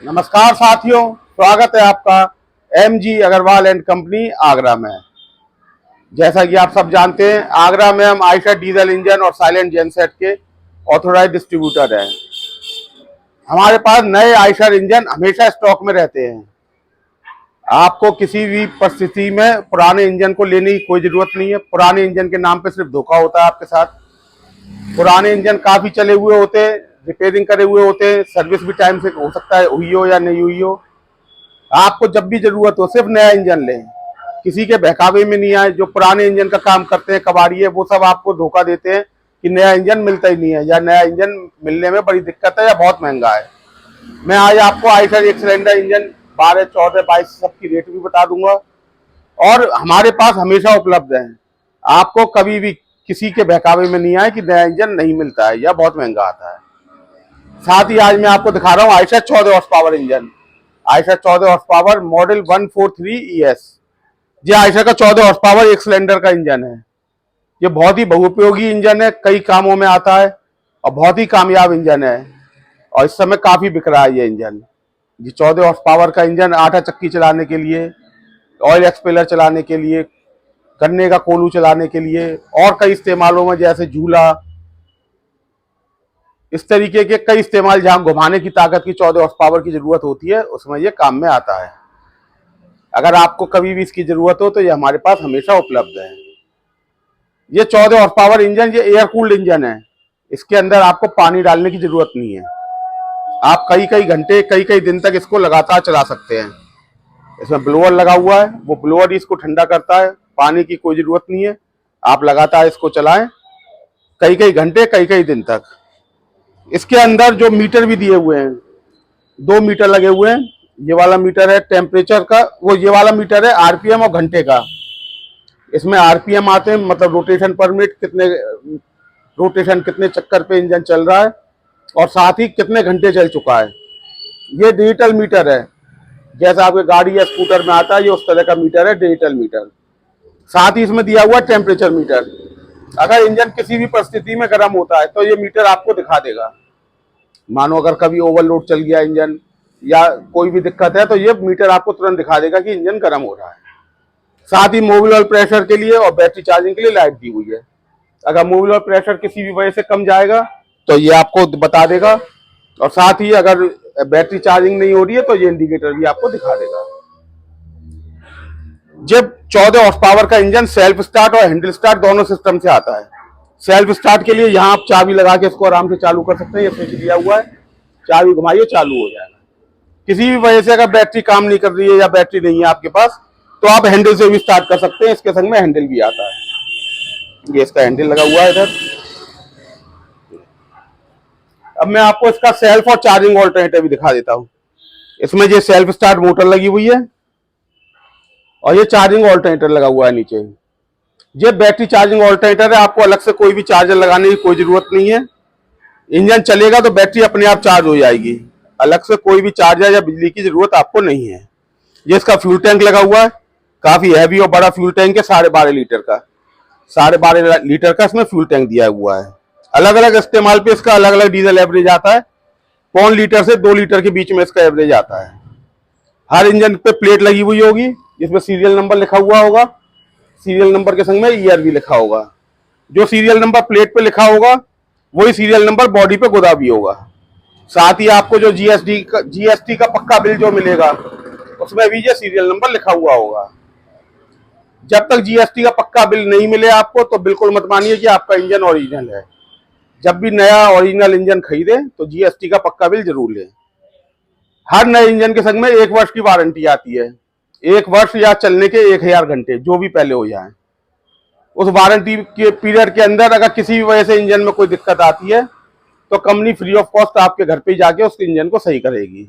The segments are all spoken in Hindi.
नमस्कार साथियों, स्वागत है आपका MG Agarwal and company Agra में। जैसा कि आप सब जानते हैं, आगरा में हम आयशर डीजल इंजन और साइलेंट जेनसेट के ऑथोराइज डिस्ट्रीब्यूटर हैं। हमारे पास नए आयशर इंजन हमेशा स्टॉक में रहते हैं। आपको किसी भी परिस्थिति में पुराने इंजन को लेने की कोई जरूरत नहीं है। पुराने इंजन के नाम पे सिर्फ धोखा होता है आपके साथ। पुराने इंजन काफी चले हुए होते हैं, रिपेयरिंग करे हुए होते हैं, सर्विस भी टाइम से हो सकता है हुई हो या नहीं हुई हो। आपको जब भी जरूरत हो सिर्फ नया इंजन लें, किसी के बहकावे में नहीं आए। जो पुराने इंजन का काम करते हैं कबाड़िए, वो सब आपको धोखा देते हैं कि नया इंजन मिलता ही नहीं है या नया इंजन मिलने में बड़ी दिक्कत है या बहुत महंगा है। मैं आज आपको आयशर एक सिलेंडर इंजन 12, 14, 22 सबकी रेट भी बता दूंगा और हमारे पास हमेशा उपलब्ध है। आपको कभी भी किसी के बहकावे में नहीं आए कि नया इंजन नहीं मिलता है या बहुत महंगा आता है। साथ ही आज मैं आपको दिखा रहा हूँ Eicher 14 horse power engine, Eicher 14 horse power model 143ES। ये आयशर का 14 हॉर्स पावर एक सिलेंडर का इंजन है। ये बहुत ही बहुउपयोगी इंजन है, कई कामों में आता है और बहुत ही कामयाब इंजन है और इस समय काफी बिक रहा है ये इंजन। ये 14 हॉर्स पावर का इंजन आटा चक्की चलाने के लिए, ऑयल एक्सपेलर चलाने के लिए, गन्ने का कोलू चलाने के लिए और कई इस्तेमालों में, जैसे झूला, इस तरीके के कई इस्तेमाल जहां घुमाने की ताकत की 14 हॉर्स पावर की जरूरत होती है उसमें ये काम में आता है। अगर आपको कभी भी इसकी जरूरत हो तो ये हमारे पास हमेशा उपलब्ध है। ये 14 हॉर्स पावर इंजन ये एयर कूल्ड इंजन है। इसके अंदर आपको पानी डालने की जरूरत नहीं है। आप कई कई घंटे, कई कई दिन तक इसको लगातार चला सकते हैं। इसमें ब्लोअर लगा हुआ है, वो ब्लोअर ही इसको ठंडा करता है। पानी की कोई जरूरत नहीं है, आप लगातार इसको चलाएं कई कई घंटे, कई कई दिन तक। इसके अंदर जो मीटर भी दिए हुए हैं, 2 मीटर लगे हुए हैं। ये वाला मीटर है टेम्परेचर का, वो ये वाला मीटर है आरपीएम और घंटे का। इसमें आरपीएम आते हैं, मतलब रोटेशन पर मिनट, कितने चक्कर पे इंजन चल रहा है और साथ ही कितने घंटे चल चुका है। ये डिजिटल मीटर है, जैसा आपके गाड़ी या स्कूटर में आता है, ये उस तरह का मीटर है, डिजिटल मीटर। साथ ही इसमें दिया हुआ टेम्परेचर मीटर। अगर इंजन किसी भी परिस्थिति में गर्म होता है तो ये मीटर आपको दिखा देगा। मानो अगर कभी ओवरलोड चल गया इंजन या कोई भी दिक्कत है तो ये मीटर आपको तुरंत दिखा देगा कि इंजन गर्म हो रहा है। साथ ही मोबिल ऑयल प्रेशर के लिए और बैटरी चार्जिंग के लिए लाइट दी हुई है। अगर मोबिल ऑयल प्रेशर किसी भी वजह से कम जाएगा तो ये आपको बता देगा और साथ ही अगर बैटरी चार्जिंग नहीं हो रही है तो ये इंडिकेटर भी आपको दिखा देगा। जब 14 हॉर्स पावर का इंजन सेल्फ स्टार्ट और हैंडल स्टार्ट दोनों सिस्टम से आता है। सेल्फ स्टार्ट के लिए यहाँ आप चाबी लगा के इसको आराम से चालू कर सकते हैं। ये स्विच दिया हुआ है, चाबी घुमाइए चालू हो जाएगा। किसी भी वजह से अगर बैटरी काम नहीं कर रही है या बैटरी नहीं है आपके पास तो आप हैंडल से भी स्टार्ट कर सकते हैं। इसके संग में हैंडल भी आता है, ये इसका हैंडल लगा हुआ है इधर। अब मैं आपको इसका सेल्फ और चार्जिंग ऑल्टरनेटर भी दिखा देता हूँ। इसमें ये सेल्फ स्टार्ट मोटर लगी हुई है और ये चार्जिंग ऑल्टरनेटर लगा हुआ है नीचे। ये बैटरी चार्जिंग ऑल्टरनेटर है, आपको अलग से कोई भी चार्जर लगाने की कोई जरूरत नहीं है। इंजन चलेगा तो बैटरी अपने आप चार्ज हो जाएगी, अलग से कोई भी चार्जर या बिजली की जरूरत आपको नहीं है। ये इसका फ्यूल टैंक लगा हुआ है, काफी हैवी और बड़ा फ्यूल टैंक है, 12.5 लीटर का। 12.5 लीटर का इसमें फ्यूल टैंक दिया हुआ है। अलग अलग इस्तेमाल पे इसका अलग अलग डीजल एवरेज आता है। 0.5 लीटर से 2 लीटर के बीच में इसका एवरेज आता है। हर इंजन पे प्लेट लगी हुई होगी जिसमें सीरियल नंबर लिखा हुआ होगा। सीरियल नंबर के संग में ईयर भी लिखा होगा। जो सीरियल नंबर प्लेट पे लिखा होगा वही सीरियल नंबर बॉडी पे गुदा भी होगा। साथ ही आपको जो जीएसटी का पक्का बिल जो मिलेगा उसमें भी ये सीरियल नंबर लिखा हुआ होगा। जब तक जीएसटी का पक्का बिल नहीं मिले आपको तो बिल्कुल मत मानिए कि आपका इंजन ओरिजिनल है। जब भी नया ओरिजिनल इंजन खरीदे तो जीएसटी का पक्का बिल जरूर लें। हर नए इंजन के संग में 1 वर्ष की वारंटी आती है। 1 वर्ष या चलने के 1000 घंटे जो भी पहले हो जाए। उस वारंटी के पीरियड के अंदर अगर किसी भी वजह से इंजन में कोई दिक्कत आती है तो कंपनी फ्री ऑफ कॉस्ट आपके घर पे जाके उस इंजन को सही करेगी।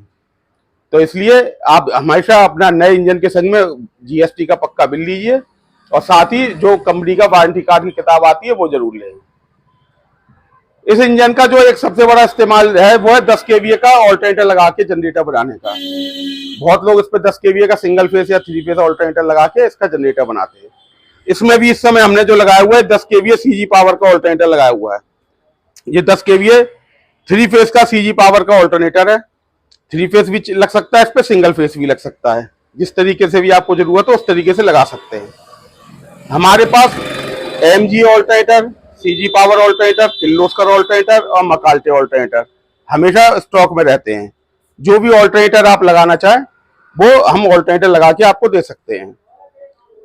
तो इसलिए आप हमेशा अपना नए इंजन के संग में जीएसटी का पक्का बिल लीजिए और साथ ही जो कंपनी का वारंटी कार्ड की किताब आती है वो जरूर लें। इस इंजन का जो एक सबसे बड़ा इस्तेमाल है वो है 10 kVA का ऑल्टरनेटर लगा के जनरेटर बनाने का। बहुत लोग इस पर 10 kVA का सिंगल फेस या 3 फेस ऑल्टरनेटर लगा के इसका जनरेटर बनाते हैं। इसमें भी इस समय हमने जो लगाया हुआ है 10 kVA सीजी पावर का ऑल्टरनेटर लगाया हुआ है। ये 10 kVA 3 फेस का सीजी पावर का ऑल्टरनेटर है। 3 फेस भी लग सकता है, इस पे सिंगल फेस भी लग सकता है। जिस तरीके से भी आपको जरूरत हो उस तरीके से लगा सकते हैं। हमारे पास MG alternator, CG power alternator, Kirloskar alternator और मकाल्टे ऑल्टरनेटर हमेशा स्टॉक में रहते हैं। जो भी ऑल्टरनेटर आप लगाना चाहें वो हम ऑल्टरनेटर लगा के आपको दे सकते हैं।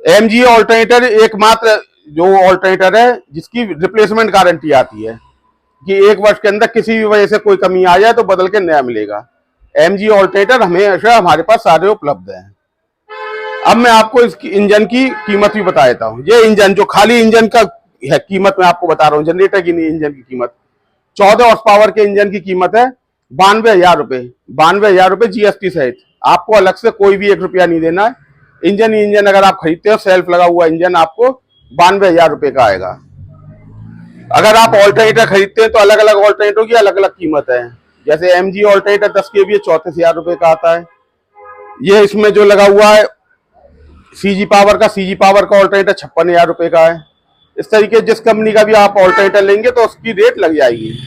एमजी ऑल्टरनेटर एकमात्र जो ऑल्टरनेटर है जिसकी रिप्लेसमेंट गारंटी आती है कि 1 वर्ष के अंदर किसी भी वजह से कोई कमी आ जाए तो बदल के नया मिलेगा। एमजी ऑल्टरनेटर हमेशा हमारे पास सारे उपलब्ध हैं। अब मैं आपको इसकी इंजन की कीमत भी बता देता हूँ। ये इंजन जो खाली इंजन का है कीमत मैं आपको बता रहा हूँ, जनरेटर की नहीं, इंजन की कीमत 14 हॉर्स पावर के इंजन की कीमत है 92,000 रुपए। 92,000 रुपए जीएसटी सहित। आपको अलग से कोई भी 1 रुपया नहीं देना है। इंजन अगर आप खरीदते हो सेल्फ लगा हुआ इंजन आपको 92,000 रुपए का आएगा। अगर आप ऑल्टरनेटर खरीदते हैं तो अलग अलग ऑल्टरनेटरों की अलग अलग कीमत है। जैसे एमजी ऑल्टरनेटर 10 kVA 34,000 रुपए का आता है। ये इसमें जो लगा हुआ है सीजी पावर का ऑल्टरनेटर 56,000 रुपए का है। इस तरीके जिस कंपनी का भी आप ऑल्टरनेटर लेंगे तो उसकी रेट लग जाएगी।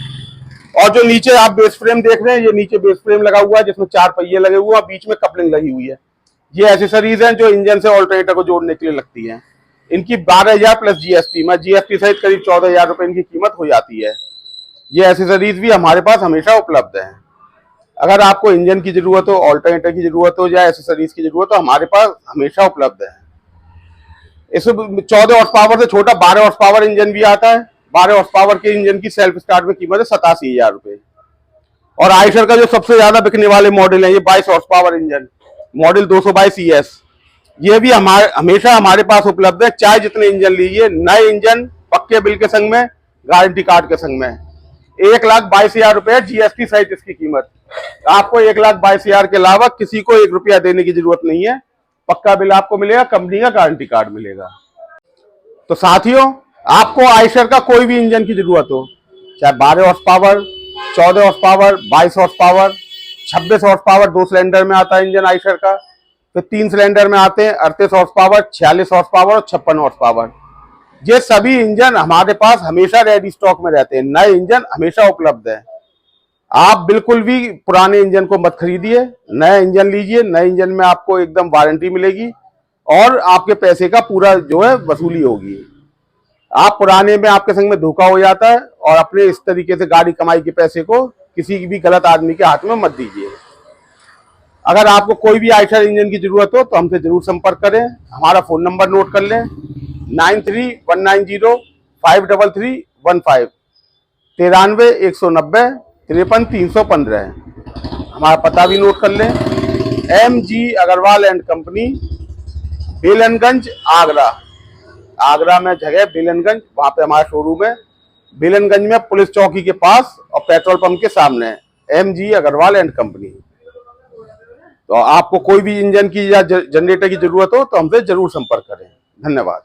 और जो नीचे आप बेस फ्रेम देख रहे हैं, ये नीचे बेस फ्रेम लगा हुआ है जिसमें 4 पहिए लगे हुए हैं, बीच में कपलिंग लगी हुई है। ये एसेसरीज हैं जो इंजन से ऑल्टरनेटर को जोड़ने के लिए लगती हैं। इनकी 12,000 प्लस जीएसटी, मैं जीएसटी सहित करीब 14,000 रुपए इनकी कीमत हो जाती है। ये एसेसरीज भी हमारे पास हमेशा उपलब्ध है। अगर आपको इंजन की जरूरत हो, ऑल्टरनेटर की जरूरत हो या एसेसरीज की जरूरत हो, हमारे पास हमेशा उपलब्ध है। इसमें 14 हॉर्स पावर से छोटा 12 हॉर्स पावर इंजन भी आता है। 12 हॉर्स पावर के इंजन की सेल्फ स्टार्ट में कीमत है 87,000 रुपए। और आयशर का जो सबसे ज्यादा बिकने वाले मॉडल है ये 22 horse power engine model 222 ES, ये भी हमेशा हमारे पास उपलब्ध है। चाहे जितने इंजन लीजिए, नए इंजन पक्के बिल के संग में, गारंटी कार्ड के संग में। 1,22,000 रुपए जीएसटी सहित इसकी कीमत। आपको 1,22,000 के अलावा किसी को 1 रुपया देने की जरूरत नहीं है। पक्का बिल आपको मिलेगा, कंपनी का गारंटी कार्ड मिलेगा। तो साथियों, आपको आयशर का कोई भी इंजन की जरूरत हो, चाहे 12 horse power, 14 horse power, 22 horse power, 26 horse power 2 cylinder में आता है इंजन आयशर का, फिर 3 सिलेंडर में आते हैं 38 हॉर्स पावर, 46 हॉर्स पावर और 56 हॉर्स पावर। ये सभी इंजन हमारे पास हमेशा रेडी स्टॉक में रहते हैं। नए इंजन हमेशा उपलब्ध है। आप बिल्कुल भी पुराने इंजन को मत खरीदिए, नया इंजन लीजिए। नए इंजन में आपको एकदम वारंटी मिलेगी और आपके पैसे का पूरा जो है वसूली होगी। आप पुराने में आपके संग में धोखा हो जाता है और अपने इस तरीके से गाड़ी कमाई के पैसे को किसी भी गलत आदमी के हाथ में मत दीजिए। अगर आपको कोई भी आयशर इंजन की जरूरत हो तो हमसे जरूर संपर्क करें। हमारा फोन नंबर नोट कर लें 9319053315, 93,190,53,315। हमारा पता भी नोट कर लें, MG Agarwal and company, Belanganj, Agra में जगह बेलनगंज, वहां पे हमारा शोरूम है। बेलनगंज में पुलिस चौकी के पास और पेट्रोल पंप के सामने MG अग्रवाल एंड कंपनी। तो आपको कोई भी इंजन की या जनरेटर की जरूरत हो तो हमसे जरूर संपर्क करें। धन्यवाद।